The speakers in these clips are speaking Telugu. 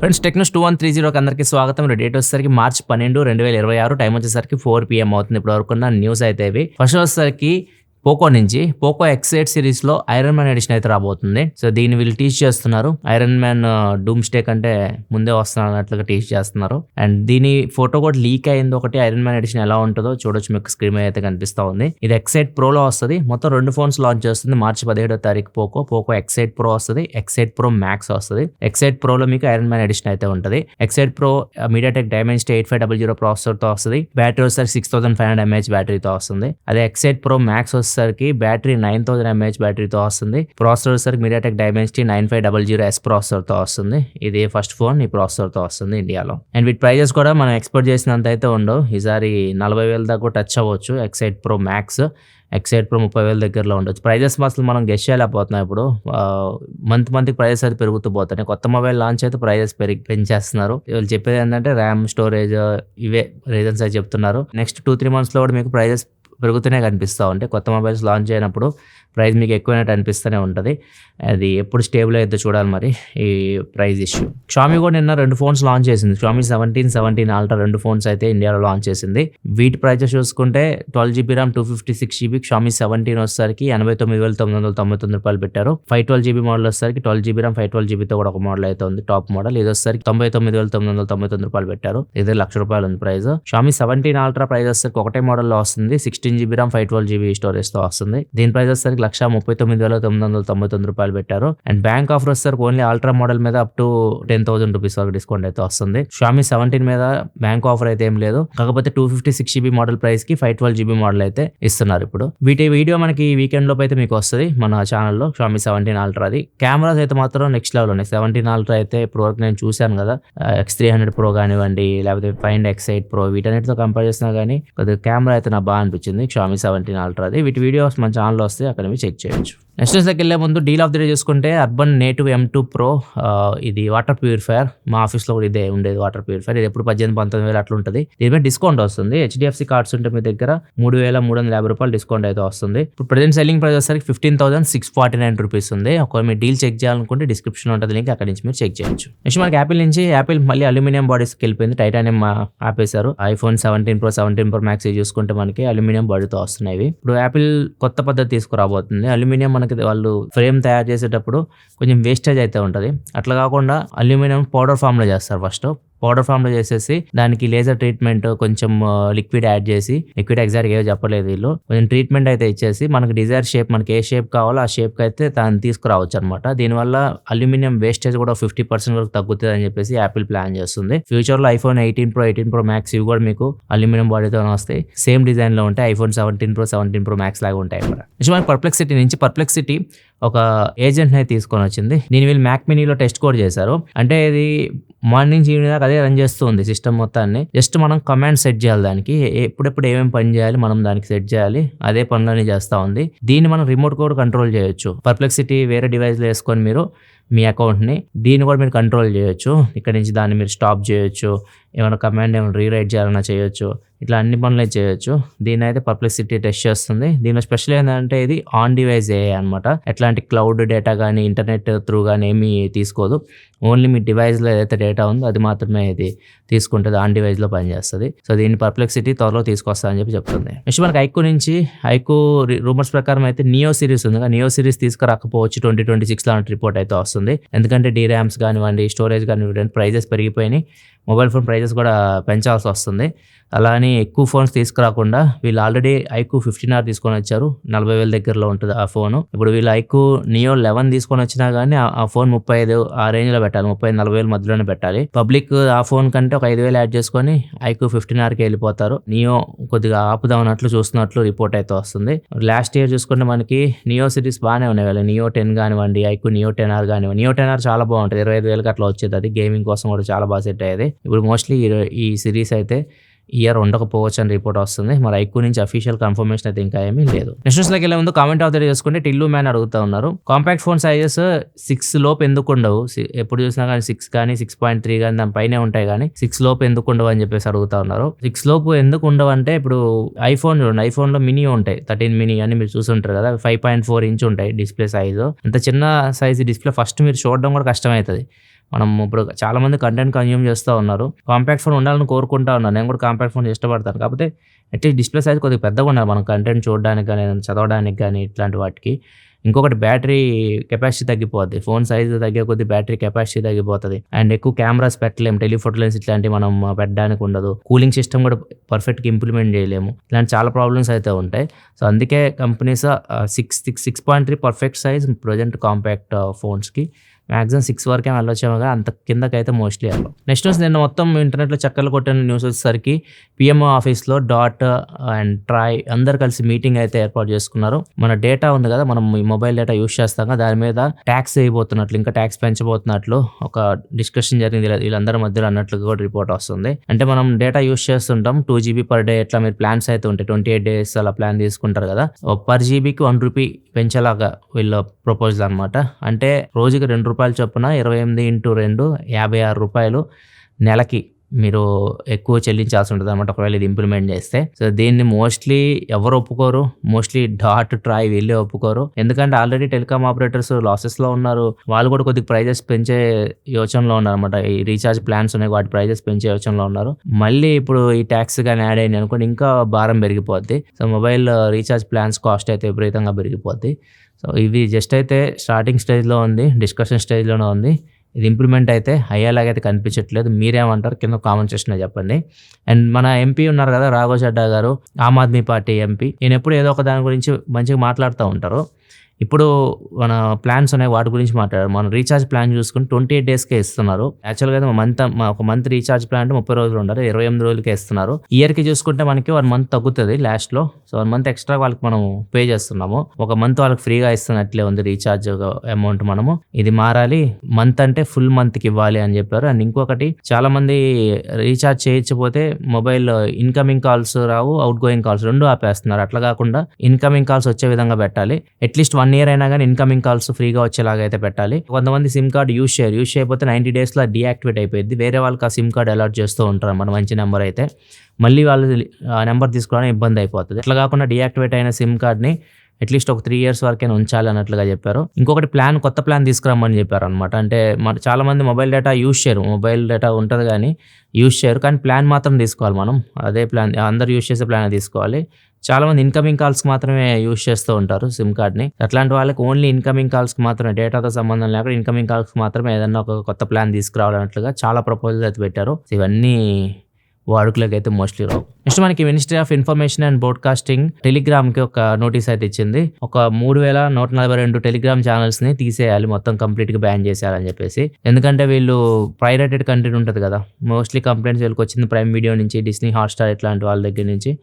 ఫ్రెండ్స్ టెక్నోస్ 2130 అందరికీ స్వాగతం. డేట్ వచ్చేసరికి మార్చి 12, 2026. టైం వచ్చేసరికి 4 PM అవుతుంది. ఇప్పుడు వరకున్న న్యూస్ అయితే ఇవి. ఫస్ట్ వచ్చేసరికి పోకో నుంచి పోకో X8 సిరీస్లో ఐరన్ మ్యాన్ ఎడిషన్ అయితే రాబోతుంది. సో దీన్ని వీళ్ళు టీచ్ చేస్తున్నారు. ఐరన్ మ్యాన్ డూమ్ స్టే కంటే ముందే వస్తున్నారు అన్నట్లుగా టీచ్ చేస్తున్నారు. అండ్ దీని ఫోటో కూడా లీక్ అయింది ఒకటి. ఐరన్ మ్యాన్ ఎడిషన్ ఎలా ఉంటుందో చూడొచ్చు, మీకు స్క్రీన్ మీద అయితే కనిపిస్తూ ఉంది. ఇది X8 Proలో వస్తుంది. మొత్తం 2 ఫోన్స్ లాంచ్ చేస్తుంది మార్చి 17వ తారీఖు. పోకో X8 Pro వస్తుంది, X8 Pro Max వస్తుంది. X8 Proలో మీకు ఐరన్ మ్యాన్ ఎడిషన్ అయితే ఉంటుంది. X8 Pro MediaTek Dimensity 8500 ప్రాసెసర్తో వస్తుంది. బ్యాటరీ వచ్చేసరికి 6500 mAh బ్యాటరీతో వస్తుంది. అదే X8 Pro Max సరికి బ్యాటరీ 9000 mAh బ్యాటరీతో వస్తుంది. ప్రాసెసర్ సరికి MediaTek Dimensity 9500S ప్రాసెసర్తో వస్తుంది. ఇది ఫస్ట్ ఫోన్ ఈ ప్రాసెసర్తో వస్తుంది ఇండియాలో. అండ్ వీటి ప్రైజెస్ కూడా మనం ఎక్స్పెక్ట్ చేసినంత అయితే ఉండవు. ఈసారి 40,000 దాకా టచ్ అవ్వచ్చు. X8 Pro Max, X8 Pro 30,000 దగ్గరలో ఉండొచ్చు. ప్రైజెస్ అసలు మనం గెస్ చేయలేకపోతున్నాం. ఇప్పుడు మంత్కి ప్రైజెస్ అయితే పెరుగుతూ పోతున్నాయి. కొత్త మొబైల్ లాంచ్ అయితే ప్రైజెస్ పెంచేస్తున్నారు. వీళ్ళు చెప్పేది ఏంటంటే ర్యామ్, స్టోరేజ్, ఇవే రీజన్స్ అయితే చెప్తున్నారు. నెక్స్ట్ 2-3 మంత్స్లో కూడా మీకు ప్రైజెస్ పెరుగుతూనే కనిపిస్తూ ఉంటాయి. కొత్త మొబైల్స్ లాంచ్ అయినప్పుడు ప్రైస్ మీకు ఎక్కువైనట్టు అనిపిస్తూనే ఉంటుంది. అది ఎప్పుడు స్టేబుల్ అయితే చూడాలి మరి ఈ ప్రైస్ ఇష్యూ. Xiaomi కూడా నిన్న 2 ఫోన్స్ లాంచ్ చేసింది. Xiaomi 17 Ultra 2 ఫోన్స్ అయితే ఇండియాలో లాంచ్ చేసింది. వీటి ప్రైజెస్ చూసుకుంటే 12GB RAM 256GB Xiaomi 17 వచ్చేసరికి 89,999 రూపాయలు పెట్టారు. 512GB మోడల్ వచ్చేసరికి 12GB RAM 512GBతో కూడా ఒక మోడల్ అయితే ఉంది, టాప్ మోడల్. ఇది వచ్చేసరికి 99,999 రూపాయలు పెట్టారు. ఇది ₹1,00,000 ఉంది ప్రైస్. Xiaomi 17 Ultra ప్రైస్ వచ్చేసరికి ఒకటే మోడల్లో వస్తుంది. 16GB RAM 512GB స్టోరేజ్తో వస్తుంది. దీని ప్రైస్ వచ్చేసరికి 1,39,999 రూపాయలు పెట్టారు. అండ్ బ్యాంక్ ఆఫర్ వచ్చేసరికి ఓన్లీ అల్ట్రా మోడల్ మీద అప్ టు 10,000 రూపీస్ వరకు డిస్కౌంట్ అయితే వస్తుంది. Xiaomi 17 మీద బ్యాంక్ ఆఫర్ అయితే ఏం లేదు. కాకపోతే 256GB మోడల్ ప్రైస్ కి 512GB మోడల్ అయితే ఇస్తున్నారు. ఇప్పుడు వీటి వీడియో మనకి వీకెండ్ లోపు అయితే మీకు వస్తుంది మన ఛానల్లో. Xiaomi 17 Ultra అది కెమెరాస్ అయితే మాత్రం నెక్స్ట్ లెవెల్ ఉన్నాయి. 17 Ultra అయితే ఇప్పుడు వరకు నేను చూశాను కదా, X300 Pro కానివ్వండి, లేకపోతే Find X8 Pro, వీటన్నిటితో కంపేర్ చేసినా కానీ కొద్దిగా కెమెరా అయితే నాకు బాగా అనిపించింది Xiaomi 17 Ultra అది. వీటి వీడియోస్ మన ఛానల్లో వస్తే అక్కడ చెక్ చేయొచ్చు. నెక్స్ట్ దగ్గరికి వెళ్ళే ముందు డీల్ ఆఫ్ ది డే చూసుకుంటే అర్బన్ నేటివ్ M2 Pro, ఇది వాటర్ ప్యూరిఫైయర్. మా ఆఫీస్లో కూడా ఇదే ఉండేది వాటర్ ప్యూరిఫైయర్. ఇది ఎప్పుడు 18,000-19,000 అట్లా ఉంటుంది. దీని మీద డిస్కౌంట్ వస్తుంది. HDFC కార్డ్స్ ఉంటే మీ దగ్గర 3,350 రూపాయలు డిస్కౌంట్ అయితే వస్తుంది. ఇప్పుడు ప్రజెంట్ సెల్లింగ్ ప్రైస్ వచ్చేసరికి 15,649 రూపీస్ ఉంది. ఒకవేళ మీరు డీల్ చెక్ చేయాలనుకుంటే డిస్క్రిప్షన్ ఉంటుంది లింక్, అక్కడ నుంచి మీరు చెక్ చేయొచ్చు. నెక్స్ట్ మనకి యాపిల్ నుంచి యాపిల్ మళ్ళీ అల్యూమినియం బాడీస్కి వెళ్ళిపోయింది. టైటానియం ఆపేశారు. iPhone 17 Pro 17 Pro Max చూసుకుంటే మనకి అల్యూమినియం బాడీతో వస్తున్నాయి. ఇప్పుడు యాపిల్ కొత్త పద్ధతి తీసుకురాబోతుంది. అల్యూమినియం మనకి వాళ్ళు ఫ్రేమ్ తయారు చేసేటప్పుడు కొంచెం వేస్టేజ్ అయితే ఉంటుంది. అట్లా కాకుండా అల్యూమినియం పౌడర్ ఫామ్లో చేస్తారు. ఫస్ట్ పౌడర్ ఫామ్లో చేసేసి దానికి లేజర్ ట్రీట్మెంట్, కొంచెం లిక్విడ్ యాడ్ చేసి, లిక్విడ్ ఎగ్జాక్ట్గా ఏదో చెప్పలేదు వీళ్ళు, కొంచెం ట్రీట్మెంట్ అయితే ఇచ్చేసి మనకి డిజైర్ షేప్, మనకి ఏ షేప్ కావాలో ఆ షేప్కి అయితే దాన్ని తీసుకురావచ్చు అనమాట. దీనివల్ల అల్యూమినియం వేస్టేజ్ కూడా 50% వరకు తగ్గుతుంది అని చెప్పేసి యాపిల్ ప్లాన్ చేస్తుంది. ఫ్యూచర్లో iPhone 18 Pro 18 Pro Max ఇవి కూడా మీకు అల్యూమినియం బాడీతో వస్తాయి. సేమ్ డిజైన్లో ఉంటాయి. iPhone 17 Pro 17 Pro Max లాగా ఉంటాయి అన్నమాట. నెక్స్ట్ మనకి పర్ప్లెక్సిటీ నుంచి పర్ప్లెక్సిటీ ఒక ఏజెంట్ ని తీసుకొని వచ్చింది. దీన్ని వీళ్ళు మ్యాక్ మినీలో టెస్ట్ కూడా చేశారు. అంటే ఇది మార్నింగ్ ఈవినింగ్ దాకా అదే రన్ చేస్తుంది సిస్టమ్ మొత్తాన్ని. జస్ట్ మనం కమాండ్ సెట్ చేయాలి దానికి, ఎప్పుడెప్పుడు ఏమేమి పని చేయాలి మనం దానికి సెట్ చేయాలి. అదే పనులని చేస్తూ ఉంది. దీన్ని మనం రిమోట్ కూడా కంట్రోల్ చేయొచ్చు. పర్ప్లెక్సిటీ వేరే డివైస్లో వేసుకొని మీరు మీ అకౌంట్ని, దీన్ని కూడా మీరు కంట్రోల్ చేయొచ్చు. ఇక్కడ నుంచి దాన్ని మీరు స్టాప్ చేయొచ్చు, ఏమైనా కమాండ్ ఏమైనా రీరైట్ చేయాలన్నా చేయొచ్చు. ఇట్లా అన్ని పనులు చేయొచ్చు. దీని అయితే పర్ప్లెక్సిటీ టెస్ట్ చేస్తుంది. దీనిలో స్పెషల్ ఏంటంటే ఇది ఆన్ డివైస్ AI అనమాట. ఎట్లాంటి క్లౌడ్ డేటా కానీ ఇంటర్నెట్ త్రూ కానీ ఏమీ తీసుకోదు. ఓన్లీ మీ డివైస్లో ఏదైతే డేటా ఉందో అది మాత్రమే ఇది తీసుకుంటుంది, ఆన్ డివైస్లో పనిచేస్తుంది. సో దీని పర్ప్లెక్సిటీ త్వరలో తీసుకొస్తా అని చెప్పి చెప్తుంది. నెక్స్ట్ మనకి ఐక్యూ నుంచి రూమర్స్ ప్రకారం అయితే నియో సిరీస్ ఉంది. నియో సిరీస్ తీసుకురాకపోవచ్చు 2026 లాంటి రిపోర్ట్ అయితే వస్తుంది. ఎందుకంటే DRAMs కానివ్వండి, స్టోరేజ్ కానివ్వండి, ప్రైజెస్ పెరిగిపోయినాయి. మొబైల్ ఫోన్ ప్రైజెస్ కూడా పెంచాల్సి వస్తుంది. అలా అని ఎక్కువ ఫోన్స్ తీసుకురాకుండా వీళ్ళు ఆల్రెడీ iQOO 15R తీసుకొని వచ్చారు. 40,000 దగ్గరలో ఉంటుంది ఆ ఫోను. ఇప్పుడు వీళ్ళు iQOO Neo 11 తీసుకొని వచ్చినా కానీ ఆ ఫోన్ 35 ఆ రేంజ్లో పెట్టాలి. 30,000-40,000 మధ్యలోనే పెట్టాలి. పబ్లిక్ ఆ ఫోన్ కంటే ఒక 5,000 యాడ్ చేసుకొని iQOO 15Rకి వెళ్ళిపోతారు. నియో కొద్దిగా ఆపుదామన్నట్లు చూస్తున్నట్లు రిపోర్ట్ అయితే వస్తుంది. లాస్ట్ ఇయర్ చూసుకుంటే మనకి నియో సిరీస్ బాగానే ఉన్నాయి. Neo 10 కానివ్వండి, iQOO Neo 10R కానివ్వండి. Neo 10R చాలా బాగుంటుంది. 25,000కి అట్లా వచ్చేది. అది గేమింగ్ కోసం కూడా చాలా బాగా సెట్ అయ్యేది. ఇప్పుడు మోస్ట్లీ ఈ సిరీస్ అయితే ఇయర్ ఉండకపోవచ్చు అని రిపోర్ట్ వస్తుంది. మరి iQOO నుంచి అఫీషియల్ కన్ఫర్మేషన్ అయితే ఇంకా ఏమీ లేదు. నెక్స్ట్ వెళ్ళే ముందు కామెంట్ అవుతారు చేసుకుంటే టిల్లు మ్యాన్ అడుగుతా ఉన్నారు, కాంపాక్ట్ ఫోన్ సైజెస్ 6 లోపు ఎందుకు ఉండవు? ఎప్పుడు చూసినా కానీ 6 కానీ 6.3 కానీ దాని పైనే ఉంటాయి కానీ 6 లోపు ఎందుకు ఉండవు అని చెప్పేసి అడుగుతా ఉన్నారు. 6 లోపు ఎందుకు ఉండవు అంటే ఇప్పుడు ఐఫోన్ చూడండి, ఐఫోన్లో మినీ ఉంటాయి, 13 మినీ అని మీరు చూసుంటారు కదా, 5.4 ఇంచ్ ఉంటాయి డిస్ప్లే సైజు. అంత చిన్న సైజు డిస్ప్లే ఫస్ట్ మీరు చూడడం కూడా కష్టమవుతుంది. మనం ఇప్పుడు చాలామంది కంటెంట్ కన్జ్యూమ్ చేస్తూ ఉన్నారు. కాంపాక్ట్ ఫోన్ ఉండాలని కోరుకుంటా ఉన్నాను. నేను కూడా కాంపాక్ట్ ఫోన్ ఇష్టపడతాను. కాకపోతే అట్లీస్ట్ డిస్‌ప్లే సైజ్ కొద్దిగా పెద్దగా ఉండాలి. మనం కంటెంట్ చూడడానికి గానీ, ఏదైనా చదవడానికి గానీ ఇట్లాంటి వాటికి. ఇంకొకటి బ్యాటరీ కెపాసిటీ తగ్గిపోద్ది. ఫోన్ సైజు తగ్గే కొద్దీ బ్యాటరీ కెపాసిటీ తగ్గిపోతది. అండ్ ఎక్కువ కెమెరాస్ పెట్టలేము. టెలిఫోటో లెన్స్ ఇట్లాంటివి మనం పెట్టడానికి ఉండదు. కూలింగ్ సిస్టమ్ కూడా పర్ఫెక్ట్‌గా ఇంప్లిమెంట్ చేయలేము. ఇలాంటి చాలా ప్రాబ్లమ్స్ అయితే ఉంటాయి. సో, అందుకే companies 6.3 perfect size present compact ఫోన్స్‌కి. మాక్సిమం 6 వరకే వెళ్ళొచ్చేమో గానీ అంత కిందకైతే మోస్ట్లీ వెళ్ళవు. నెక్స్ట్ న్యూస్ నిన్న మొత్తం ఇంటర్నెట్‌లో చక్కర్లు కొట్టిన న్యూస్ వచ్చేసరికి పీఎంఓ ఆఫీస్‌లో డాట్ అండ్ ట్రై అందరూ కలిసి మీటింగ్ అయితే ఏర్పాటు చేసుకున్నారు. మన డేటా ఉంది కదా, మనం ఈ మొబైల్ డేటా యూజ్ చేస్తాం కదా, దాని మీద ట్యాక్స్ వేయబోతున్నట్లు, ఇంకా ట్యాక్స్ పెంచబోతున్నట్లు ఒక డిస్కషన్ జరిగింది వీళ్ళందరి మధ్యలో అన్నట్లు కూడా రిపోర్ట్ వస్తుంది. అంటే మనం డేటా యూజ్ చేస్తుంటాం 2 GB పర్ డే. ఇట్లా మీరు ప్లాన్స్ అయితే ఉంటాయి. 28 డేస్ అలా ప్లాన్ తీసుకుంటారు కదా, పర్ జీబీకి ₹1 పెంచేలాగా వీళ్ళ ప్రపోజల్ అనమాట. అంటే రోజుకి ₹2 చొప్పున 28x2 ₹56 నెలకి మీరు ఎక్కువ చెల్లించాల్సి ఉంటుంది అనమాట ఒకవేళ ఇది ఇంప్లిమెంట్ చేస్తే. సో, దీన్ని మోస్ట్లీ ఎవరు ఒప్పుకోరు. మోస్ట్లీ డాట్ ట్రై వీళ్ళే ఒప్పుకోరు. ఎందుకంటే ఆల్రెడీ టెలికామ్ ఆపరేటర్స్ లాసెస్లో ఉన్నారు. వాళ్ళు కూడా కొద్దిగా ప్రైజెస్ పెంచే యోచనలో ఉన్నారు అనమాట. ఈ రీఛార్జ్ ప్లాన్స్ ఉన్నాయి, వాటి ప్రైజెస్ పెంచే యోచనలో ఉన్నారు. మళ్ళీ ఇప్పుడు ఈ ట్యాక్స్ కానీ యాడ్ అయింది అనుకోండి, ఇంకా భారం పెరిగిపోద్ది. So, mobile recharge plans cost అయితే విపరీతంగా పెరిగిపోద్ది. సో, ఇది జస్ట్ అయితే స్టార్టింగ్ స్టేజ్లో ఉంది, డిస్కషన్ స్టేజ్లోనే ఉంది. ఇది ఇంప్లిమెంట్ అయితే అయ్యేలాగైతే కనిపించట్లేదు. మీరేమంటారు కింద కామెంట్ సెక్షన్లో చెప్పండి. అండ్ మన ఎంపీ ఉన్నారు కదా, రాఘవ్ చడ్డా గారు, ఆమ్ ఆద్మీ పార్టీ ఎంపీ. ఈయన ఎప్పుడు ఏదో ఒక దాని గురించి మంచిగా మాట్లాడుతూ ఉంటారు. ఇప్పుడు మన ప్లాన్స్ ఉన్నాయి, వాటి గురించి మాట్లాడారు. మనం రీఛార్జ్ ప్లాన్ చూసుకుని 28 డేస్కే ఇస్తున్నారు. యాక్చువల్గా అయితే ఒక మంత్ రీఛార్జ్ ప్లాన్ అంటే 30 రోజులు ఉండాలి, 28 రోజులకే ఇస్తున్నారు. ఇయర్కి చూసుకుంటే మనకి 1 మంత్ తగ్గుతుంది లాస్ట్లో. సో, 1 మంత్ ఎక్స్ట్రా వాళ్ళకి మనం పే చేస్తున్నాము. ఒక మంత్ వాళ్ళకి ఫ్రీగా ఇస్తున్నట్లే ఉంది రీఛార్జ్ అమౌంట్. మనము ఇది మారాలి, మంత్ అంటే ఫుల్ మంత్కి ఇవ్వాలి అని చెప్పారు. అండ్ ఇంకొకటి, చాలా మంది రీఛార్జ్ చేయకపోతే మొబైల్ ఇన్కమింగ్ కాల్స్ రావు, అవుట్ గోయింగ్ కాల్స్ రెండు ఆపేస్తున్నారు. అట్లా కాకుండా ఇన్కమింగ్ కాల్స్ వచ్చే విధంగా పెట్టాలి. అట్లీస్ట్ 1 ఇయర్ అయినా కానీ ఇన్కమింగ్ కాల్స్ ఫ్రీగా వచ్చేలాగా అయితే పెట్టాలి. కొంతమంది సిమ్ కార్డ్ యూజ్ చేయకపోతే 90 డేస్లో డీయాక్టివేట్ అయిపోయింది. వేరే వాళ్ళకి ఆ సిమ్ కార్డ్ అలాట్ చేస్తూ ఉంటారు అన్నమాట. మంచి నెంబర్ అయితే మళ్ళీ వాళ్ళు ఆ నెంబర్ తీసుకోవడానికి ఇబ్బంది అయిపోతుంది. అట్లా కాకుండా డీయాక్టివేట్ అయిన సిమ్ కార్డ్ని అట్లీస్ట్ ఒక 3 ఇయర్స్ వరకైనా ఉంచాలి అన్నట్లుగా చెప్పారు. ఇంకొకటి కొత్త ప్లాన్ తీసుకురమ్మని చెప్పారు అనమాట. అంటే చాలా మంది మొబైల్ డేటా యూజ్ చేయరు. మొబైల్ డేటా ఉంటుంది కానీ యూజ్ చేయరు, కానీ ప్లాన్ మాత్రం తీసుకోవాలి మనం. అదే ప్లాన్ అందరు యూజ్ చేసే ప్లాన్ తీసుకోవాలి. చాలామంది ఇన్కమింగ్ కాల్స్కి మాత్రమే యూజ్ చేస్తూ ఉంటారు సిమ్ కార్డ్ని. అట్లాంటి వాళ్ళకి ఓన్లీ ఇన్కమింగ్ కాల్స్కి మాత్రమే, డేటాతో సంబంధం లేకుండా ఇన్కమింగ్ కాల్స్కి మాత్రమే ఏదన్నా ఒక కొత్త ప్లాన్ తీసుకురావాలన్నట్లుగా చాలా ప్రపోజల్స్ అయితే పెట్టారు. ఇవన్నీ వాడుకలోకి అయితే మోస్ట్లీ రావు. నెక్స్ట్ మనకి ministry of information and broadcasting టెలిగ్రామ్కి ఒక నోటీస్ అయితే ఇచ్చింది. ఒక 3142 టెలిగ్రామ్ ఛానల్స్ని తీసేయాలి, మొత్తం కంప్లీట్గా బ్యాన్ చేసేయాలని చెప్పేసి. ఎందుకంటే వీళ్ళు పైరేటెడ్ కంటెంట్ ఉంటుంది కదా, మోస్ట్లీ కంప్లైంట్స్ వీళ్ళకి వచ్చింది ప్రైమ్ వీడియో నుంచి, డిస్నీ హాట్స్టార్ ఇట్లాంటి వాళ్ళ దగ్గర నుంచి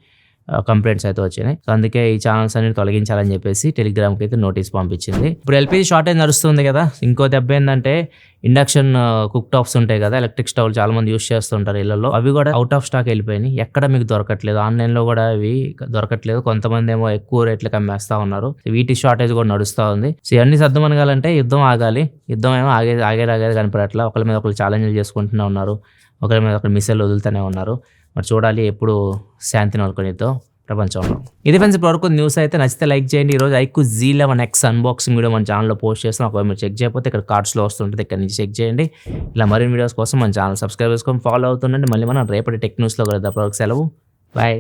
కంప్లైంట్స్ అయితే వచ్చినాయి. సో, అందుకే ఈ ఛానల్స్ అన్ని తొలగించాలని చెప్పేసి టెలిగ్రామ్కి అయితే నోటీస్ పంపించింది. ఇప్పుడు ఎల్పిజి షార్టేజ్ నడుస్తుంది కదా, ఇంకో దెబ్బ ఏంటంటే ఇండక్షన్ కుక్ టాప్స్ ఉంటాయి కదా, ఎలక్ట్రిక్ స్టవ్ చాలా మంది యూస్ చేస్తుంటారు ఇళ్లలో, అవి కూడా అవుట్ ఆఫ్ స్టాక్ వెళ్ళిపోయినాయి. ఎక్కడ మీకు దొరకట్లేదు, ఆన్లైన్లో కూడా అవి దొరకట్లేదు. కొంతమంది ఏమో ఎక్కువ రేట్లకు అమ్మేస్తా ఉన్నారు. వీటి షార్టేజ్ కూడా నడుస్తూ ఉంది. సో, ఇవన్నీ సర్దుమనగాలంటే యుద్ధం ఆగాలి. యుద్ధం ఏమో ఆగేది కనపడట్లా. ఒకరి మీద ఒకరు ఛాలెంజ్లు చేసుకుంటూనే ఉన్నారు, ఒకరి మీద ఒకరు మిసైల్ వదులుతూనే ఉన్నారు. మరి చూడాలి ఎప్పుడు శాంతిని అనుకునేదో ప్రపంచంలో. ఇది ఫ్రెండ్స్ ఇప్పటివరకు న్యూస్ అయితే. నచ్చితే లైక్ చేయండి. ఈరోజు iQOO Z11X అన్బాక్సింగ్ వీడియో మన ఛానల్లో పోస్ట్ చేస్తాం. ఒకవేళ మీరు చెక్ చేయకపోతే ఇక్కడ కార్డ్స్లో వస్తుంటుంది, ఇక్కడ నుంచి చెక్ చేయండి. ఇలా మరిన్ని వీడియోస్ కోసం మన ఛానల్ సబ్స్క్రైబ్ చేసుకొని ఫాలో అవుతుండండి. మళ్ళీ మనం రేపటి టెక్ న్యూస్లో కలుద్దాం. సెలవు, బాయ్.